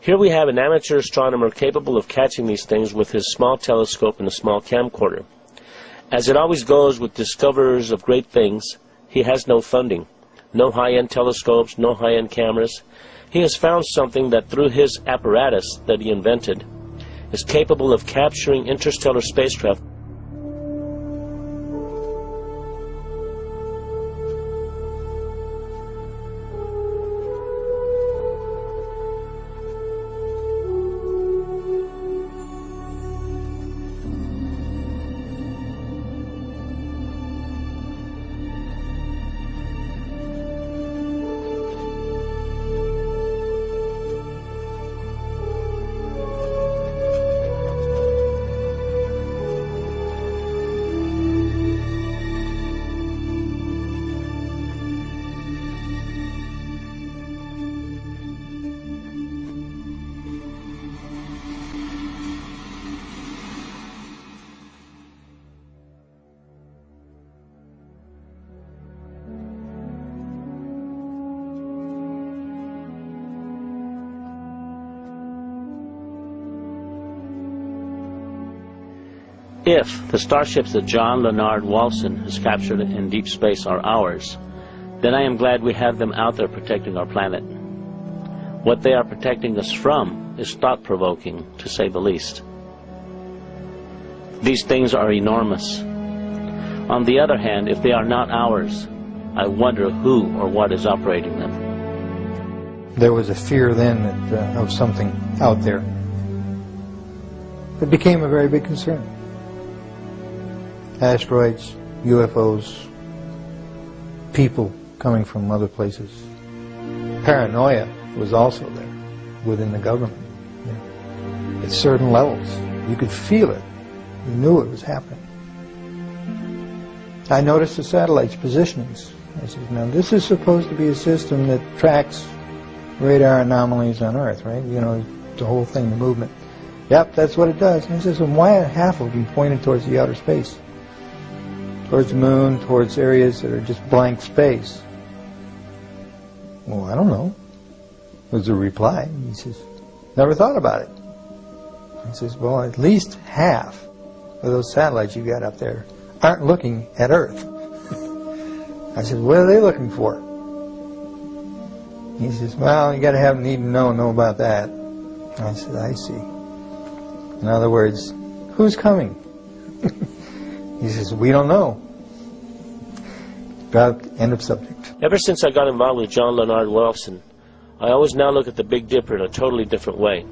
Here we have an amateur astronomer capable of catching these things with his small telescope and a small camcorder. As it always goes with discoverers of great things, he has no funding, no high-end telescopes, no high-end cameras. He has found something that through his apparatus that he invented is capable of capturing interstellar spacecraft. If the starships that John Leonard Walson has captured in deep space are ours, then I am glad we have them out there protecting our planet. What they are protecting us from is thought-provoking, to say the least. These things are enormous. On the other hand, if they are not ours, I wonder who or what is operating them. There was a fear then of something out there. It became a very big concern. Asteroids, UFOs, people coming from other places. Paranoia was also there within the government. At certain levels, you could feel it. You knew it was happening. I noticed the satellite's positionings. I said, now this is supposed to be a system that tracks radar anomalies on Earth, right? You know, the whole thing, the movement. Yep, that's what it does. And I said, well, why are half of them pointed towards the outer space? Towards the moon, towards areas that are just blank space. Well, I don't know, was the reply. He says, never thought about it. He says, well, at least half of those satellites you got up there aren't looking at Earth. I said, what are they looking for? He says, well, you got to need to know about that. I said, I see. In other words, who's coming? He says, we don't know. End of subject. Ever since I got involved with John Leonard Walson, I always now look at the Big Dipper in a totally different way.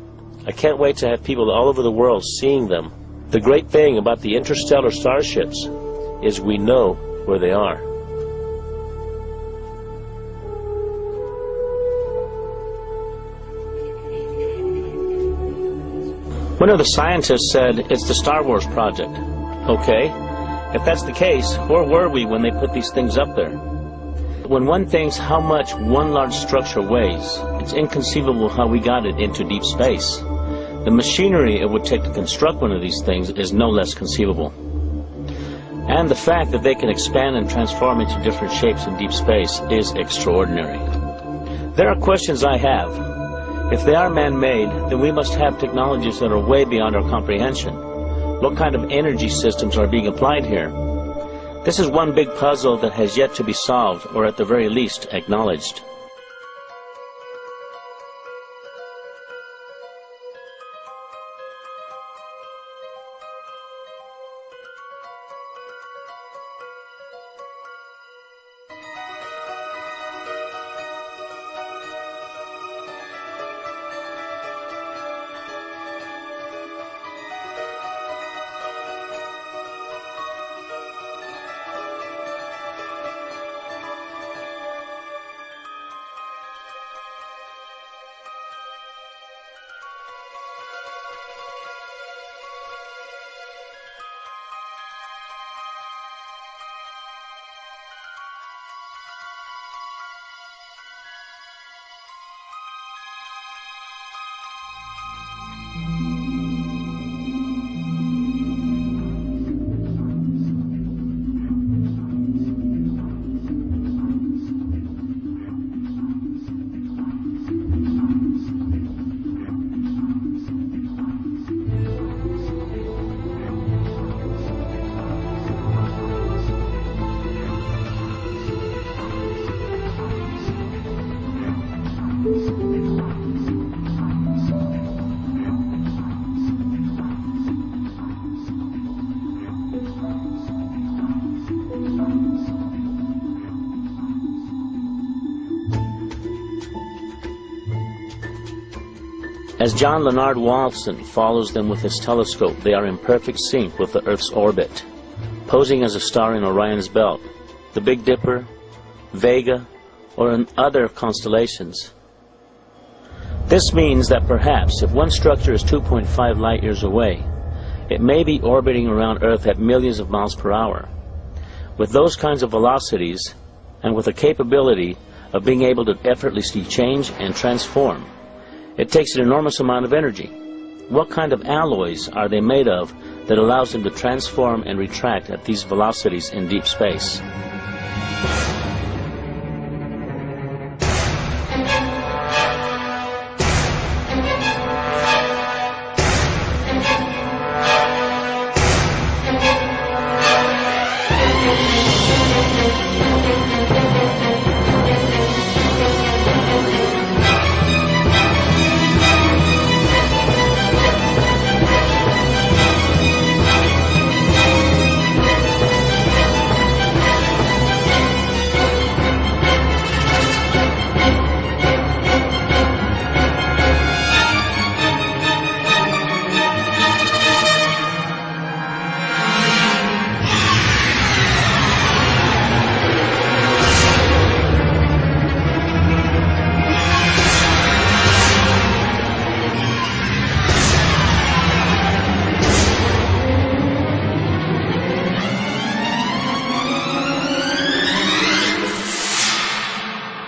I can't wait to have people all over the world seeing them. The great thing about the interstellar starships is we know where they are. One of the scientists said it's the Star Wars project. Okay. If that's the case, where were we when they put these things up there? When one thinks how much one large structure weighs, it's inconceivable how we got it into deep space. The machinery it would take to construct one of these things is no less conceivable. And the fact that they can expand and transform into different shapes in deep space is extraordinary. There are questions I have. If they are man-made, then we must have technologies that are way beyond our comprehension. What kind of energy systems are being applied here? This is one big puzzle that has yet to be solved, or at the very least, acknowledged. As John Leonard Walton follows them with his telescope, they are in perfect sync with the Earth's orbit, posing as a star in Orion's belt, the Big Dipper, Vega, or in other constellations. This means that perhaps if one structure is 2.5 light years away, it may be orbiting around Earth at millions of miles per hour. With those kinds of velocities, and with the capability of being able to effortlessly change and transform, it takes an enormous amount of energy. What kind of alloys are they made of that allows them to transform and retract at these velocities in deep space?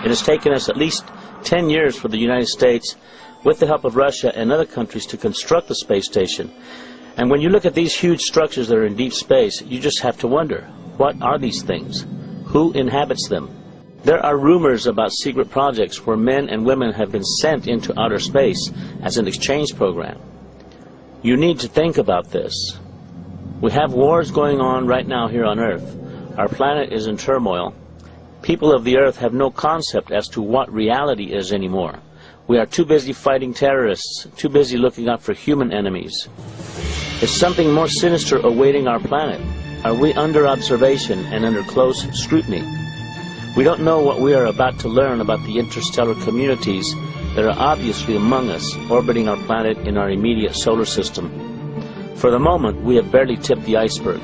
It has taken us at least 10 years for the United States, with the help of Russia and other countries, to construct the space station. And when you look at these huge structures that are in deep space, you just have to wonder, what are these things? Who inhabits them? There are rumors about secret projects where men and women have been sent into outer space as an exchange program. You need to think about this. We have wars going on right now here on Earth. Our planet is in turmoil. People of the Earth have no concept as to what reality is anymore. We are too busy fighting terrorists, too busy looking out for human enemies. Is something more sinister awaiting our planet? Are we under observation and under close scrutiny? We don't know what we are about to learn about the interstellar communities that are obviously among us, orbiting our planet in our immediate solar system. For the moment, we have barely tipped the iceberg.